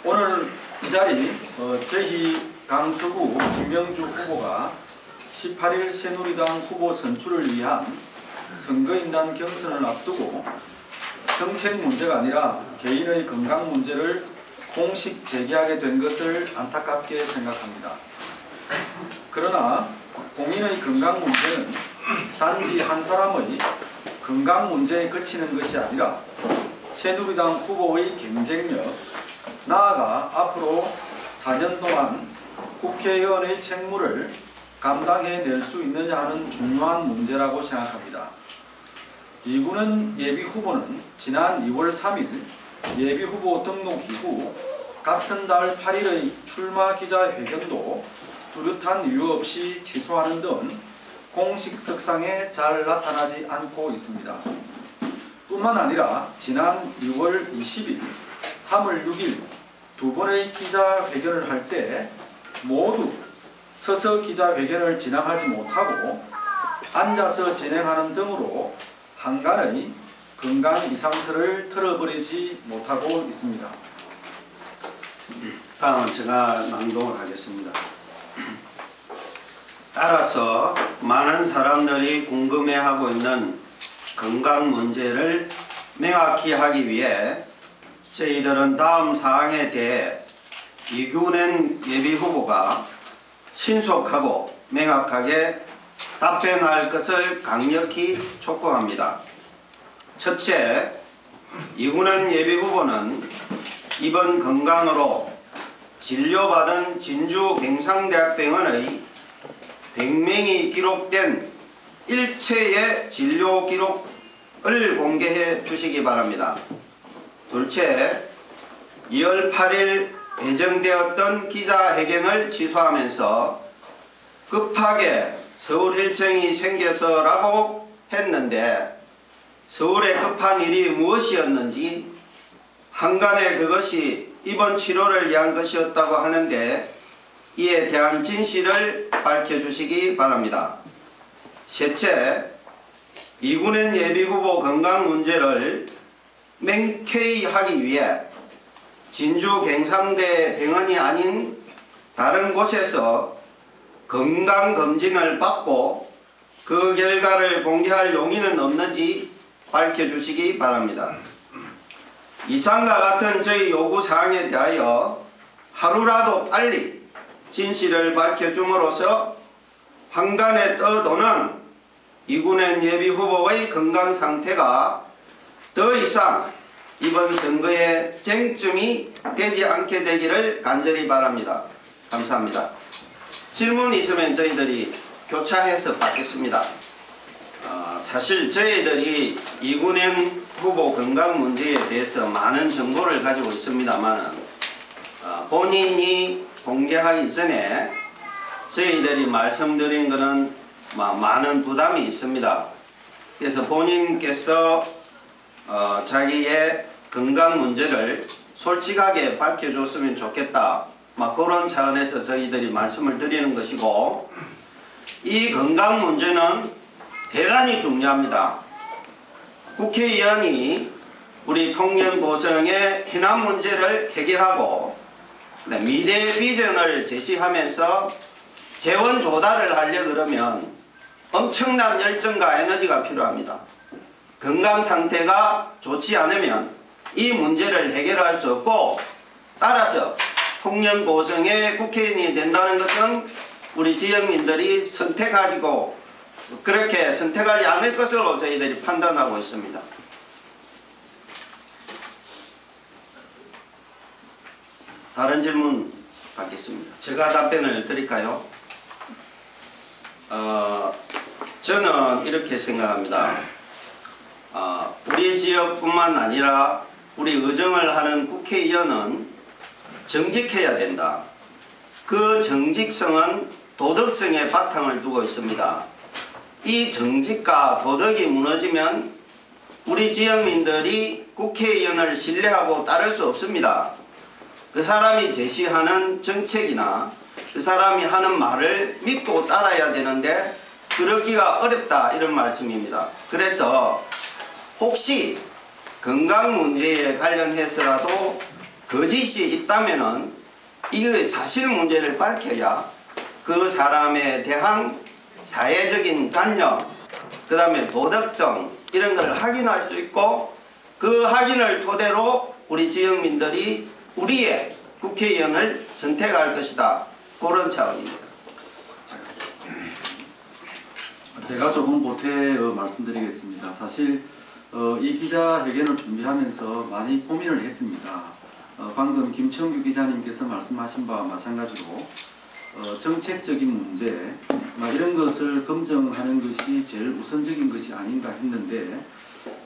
오늘 이 자리 저희 강서구 김명주 후보가 18일 새누리당 후보 선출을 위한 선거인단 경선을 앞두고 정책 문제가 아니라 개인의 건강 문제를 공식 제기하게 된 것을 안타깝게 생각합니다. 그러나 공인의 건강 문제는 단지 한 사람의 건강 문제에 그치는 것이 아니라 새누리당 후보의 경쟁력, 나아가 앞으로 4년 동안 국회의원의 책무를 감당해낼 수 있느냐 하는 중요한 문제라고 생각합니다. 이군은 예비후보는 지난 2월 3일 예비후보 등록 이후 같은 달 8일의 출마 기자회견도 뚜렷한 이유 없이 취소하는 등 공식석상에 잘 나타나지 않고 있습니다. 뿐만 아니라 지난 2월 20일, 3월 6일 두 번의 기자회견을 할 때 모두 서서 기자회견을 진행하지 못하고 앉아서 진행하는 등으로 한간의 건강 이상설을 털어버리지 못하고 있습니다. 다음은 제가 낭독을 하겠습니다. 따라서 많은 사람들이 궁금해하고 있는 건강 문제를 명확히 하기 위해 저희들은 다음 사항에 대해 이군현 예비후보가 신속하고 명확하게 답변할 것을 강력히 촉구합니다. 첫째, 이군현 예비후보는 이번 건강으로 진료받은 진주경상대학병원의 100명이 기록된 일체의 진료 기록을 공개해 주시기 바랍니다. 둘째, 2월 8일 예정되었던 기자회견을 취소하면서 급하게 서울 일정이 생겨서라고 했는데 서울에 급한 일이 무엇이었는지 한간에 그것이 입원 치료를 위한 것이었다고 하는데 이에 대한 진실을 밝혀주시기 바랍니다. 셋째, 이군현 예비후보 건강 문제를 명쾌히 하기 위해 진주 경상대 병원이 아닌 다른 곳에서 건강검진을 받고 그 결과를 공개할 용의는 없는지 밝혀주시기 바랍니다. 이상과 같은 저희 요구사항에 대하여 하루라도 빨리 진실을 밝혀줌으로써 한간에 떠도는 이군현 예비후보의 건강 상태가 더 이상 이번 선거에 쟁점이 되지 않게 되기를 간절히 바랍니다. 감사합니다. 질문 있으면 저희들이 교차해서 받겠습니다. 사실 저희들이 이군현 후보 건강 문제에 대해서 많은 정보를 가지고 있습니다만 본인이 공개하기 전에 저희들이 말씀드린 것은 많은 부담이 있습니다. 그래서 본인께서 자기의 건강 문제를 솔직하게 밝혀줬으면 좋겠다. 그런 차원에서 저희들이 말씀을 드리는 것이고, 이 건강 문제는 대단히 중요합니다. 국회의원이 우리 통영고성의 해남 문제를 해결하고 미래 비전을 제시하면서 재원 조달을 하려고 그러면 엄청난 열정과 에너지가 필요합니다. 건강 상태가 좋지 않으면 이 문제를 해결할 수 없고, 따라서 통영고성의 국회의원이 된다는 것은 우리 지역민들이 그렇게 선택하지 않을 것으로 저희들이 판단하고 있습니다. 다른 질문 받겠습니다. 제가 답변을 드릴까요? 저는 이렇게 생각합니다. 우리 지역뿐만 아니라 우리 의정을 하는 국회의원은 정직해야 된다. 그 정직성은 도덕성에 바탕을 두고 있습니다. 이 정직과 도덕이 무너지면 우리 지역민들이 국회의원을 신뢰하고 따를 수 없습니다. 그 사람이 제시하는 정책이나 그 사람이 하는 말을 믿고 따라야 되는데 그러기가 어렵다, 이런 말씀입니다. 그래서 혹시 건강 문제에 관련해서라도 거짓이 있다면은 이거의 사실 문제를 밝혀야 그 사람에 대한 사회적인 단력, 그 다음에 도덕성 이런 걸 확인할 수 있고 그 확인을 토대로 우리 지역민들이 우리의 국회의원을 선택할 것이다. 그런 차원입니다. 제가 조금 보태어 말씀드리겠습니다. 사실 이 기자회견을 준비하면서 많이 고민을 했습니다. 방금 김청규 기자님께서 말씀하신 바와 마찬가지로 정책적인 문제 이런 것을 검증하는 것이 제일 우선적인 것이 아닌가 했는데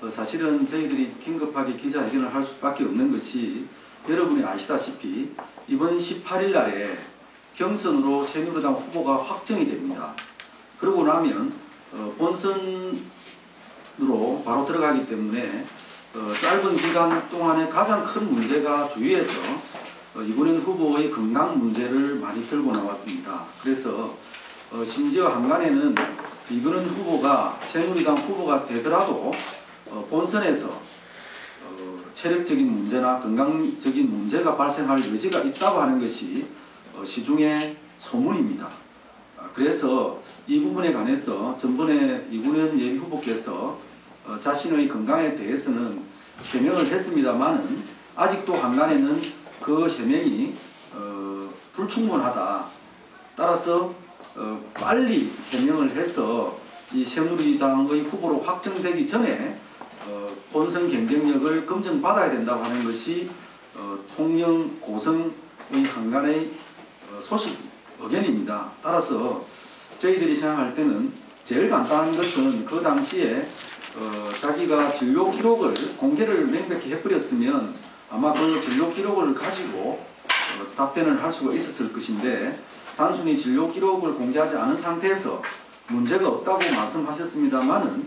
사실은 저희들이 긴급하게 기자회견을 할 수밖에 없는 것이 여러분이 아시다시피 이번 18일 날에 경선으로 새누리당 후보가 확정이 됩니다. 그러고 나면 본선으로 바로 들어가기 때문에 짧은 기간 동안에 가장 큰 문제가 주위에서 이군현 후보의 건강 문제를 많이 들고 나왔습니다. 그래서 심지어 한간에는 이군현 후보가 새누리당 후보가 되더라도 본선에서 체력적인 문제나 건강적인 문제가 발생할 여지가 있다고 하는 것이 시중의 소문입니다. 그래서 이 부분에 관해서 전번에 이군현 예비후보께서 자신의 건강에 대해서는 해명을 했습니다만은 아직도 한간에는 그 해명이 불충분하다. 따라서 빨리 해명을 해서 이 새누리당의 후보로 확정되기 전에 본선 경쟁력을 검증받아야 된다고 하는 것이 통영 고성의 한간의 소식 의견입니다. 따라서 저희들이 생각할 때는 제일 간단한 것은 그 당시에 자기가 진료 기록을 공개를 명백히 해버렸으면 아마 그 진료 기록을 가지고 답변을 할 수가 있었을 것인데 단순히 진료 기록을 공개하지 않은 상태에서 문제가 없다고 말씀하셨습니다만은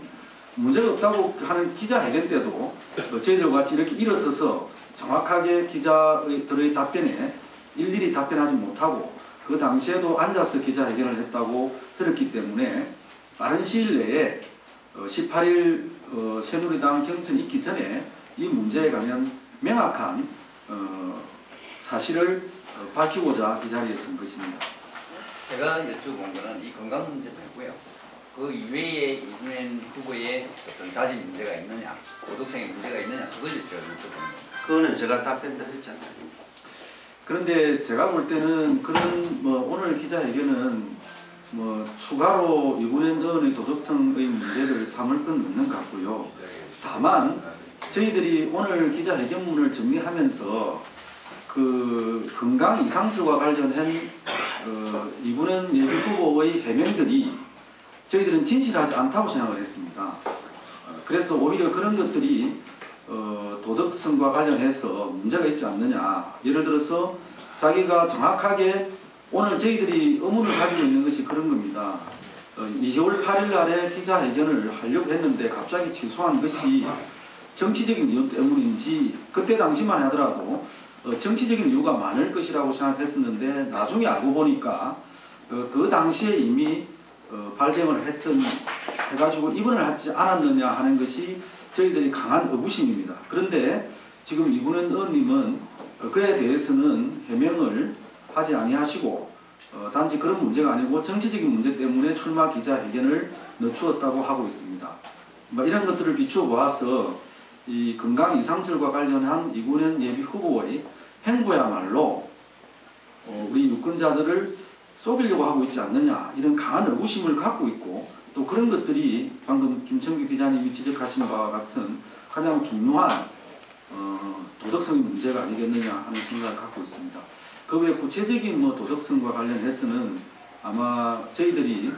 문제가 없다고 하는 기자회견 때도 저희들 같이 이렇게 일어서서 정확하게 기자들의 답변에 일일이 답변하지 못하고 그 당시에도 앉아서 기자회견을 했다고 들었기 때문에 빠른 시일 내에 18일 새누리당 경선이 있기 전에 이 문제에 관한 명확한 사실을 밝히고자 이 자리에 선 것입니다. 제가 여쭤본 거는 이 건강 문제 말고요. 그 이외에 이군현 후보의 어떤 자질 문제가 있느냐, 도덕성의 문제가 있느냐, 그걸 여쭤보는 그거는 제가 답변 드렸잖아요. 그런데 제가 볼 때는 그런 오늘 기자회견은 추가로 이군현 의원의 도덕성의 문제를 삼을 건 없는 것 같고요. 다만 저희들이 오늘 기자회견문을 정리하면서 그 건강 이상설과 관련한 이군현 예비후보의 해명들이 저희들은 진실하지 않다고 생각을 했습니다. 그래서 오히려 그런 것들이 도덕성과 관련해서 문제가 있지 않느냐. 예를 들어서 자기가 정확하게 오늘 저희들이 의문을 가지고 있는 것이 그런 겁니다. 2월 8일 날에 기자회견을 하려고 했는데 갑자기 취소한 것이 정치적인 이유 때문인지 그때 당시만 하더라도 정치적인 이유가 많을 것이라고 생각했었는데 나중에 알고 보니까 그 당시에 이미 발병을 해가지고 입원을 하지 않았느냐 하는 것이 저희들이 강한 의구심입니다. 그런데 지금 이군현 의원님은 그에 대해서는 해명을 하지 아니하시고 단지 그런 문제가 아니고 정치적인 문제 때문에 출마 기자회견을 늦추었다고 하고 있습니다. 이런 것들을 비추어 보아서 이 건강 이상설과 관련한 이군현 예비 후보의 행보야말로 우리 유권자들을 속이려고 하고 있지 않느냐 이런 강한 의구심을 갖고 있고 또 그런 것들이 방금 김청규 기자님이 지적하신 바와 같은 가장 중요한 도덕성의 문제가 아니겠느냐 하는 생각을 갖고 있습니다. 그 외 구체적인 도덕성과 관련해서는 아마 저희들이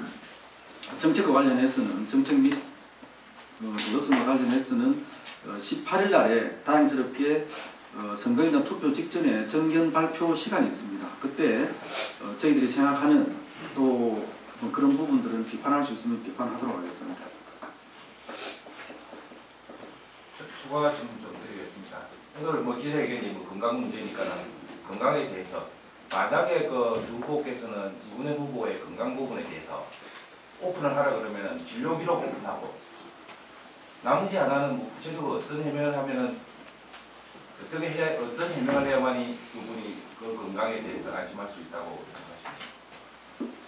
정책과 관련해서는 정책 및 도덕성과 관련해서는 18일 날에 다행스럽게 선거인단 투표 직전에 정견 발표 시간이 있습니다. 그때 저희들이 생각하는 또 그런 부분들은 비판할 수 있으면 비판하도록 하겠습니다. 추가 질문 좀 드리겠습니다. 오늘 기자회견이 건강 문제니까는 건강에 대해서 만약에 그 후보께서는 이군현 후보의 건강 부분에 대해서 오픈을 하라 그러면은 진료 기록 오픈하고 나머지 하나는 구체적으로 어떤 해명을 하면은 어떤 해명을 해야만이 그분이 그 건강에 대해서 안심할 수 있다고 생각하십니까?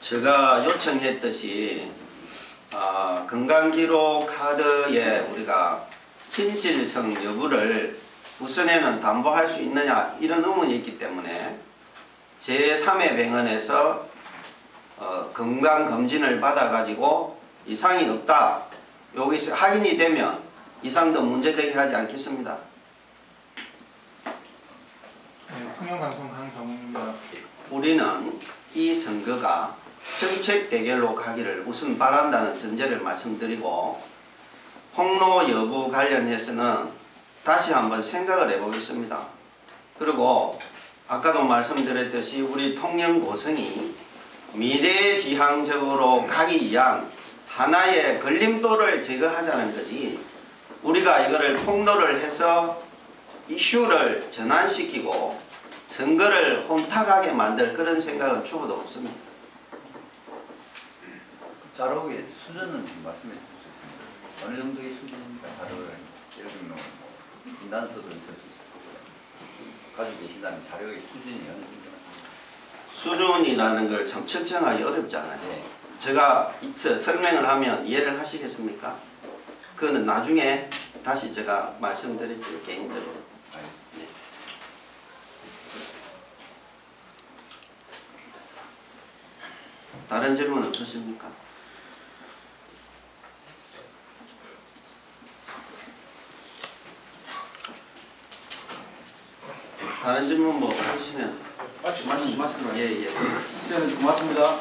제가 요청했듯이 건강기록 카드에 우리가 진실성 여부를 우선에는 담보할 수 있느냐 이런 의문이 있기 때문에 제3의 병원에서 건강검진을 받아가지고 이상이 없다. 여기서 확인이 되면 이상도 문제 제기하지 않겠습니다. 네, 통영방송 강성입니다. 우리는 이 선거가 정책 대결로 가기를 우선 바란다는 전제를 말씀드리고 폭로 여부 관련해서는 다시 한번 생각을 해보겠습니다. 그리고 아까도 말씀드렸듯이 우리 통영고성이 미래지향적으로 가기 위한 하나의 걸림돌을 제거하자는 거지 우리가 이거를 폭로를 해서 이슈를 전환시키고 선거를 혼탁하게 만들 그런 생각은 추구도 없습니다. 자료의 수준은 좀 말씀해 주실 수 있습니다. 어느 정도의 수준입니까? 자료를 예를 들면 뭐 진단서도 있을 수 있을 거고요. 가지고 계신다는 자료의 수준이 어느 정도? 수준이라는 걸 참 측정하기 어렵잖아요. 네. 제가 설명을 하면 이해를 하시겠습니까? 그거는 나중에 다시 제가 말씀드릴게요. 개인적으로. 알겠습니다. 네. 다른 질문 없으십니까? 다른 질문 뭐 없으시면 말씀. 예. 네, 고맙습니다.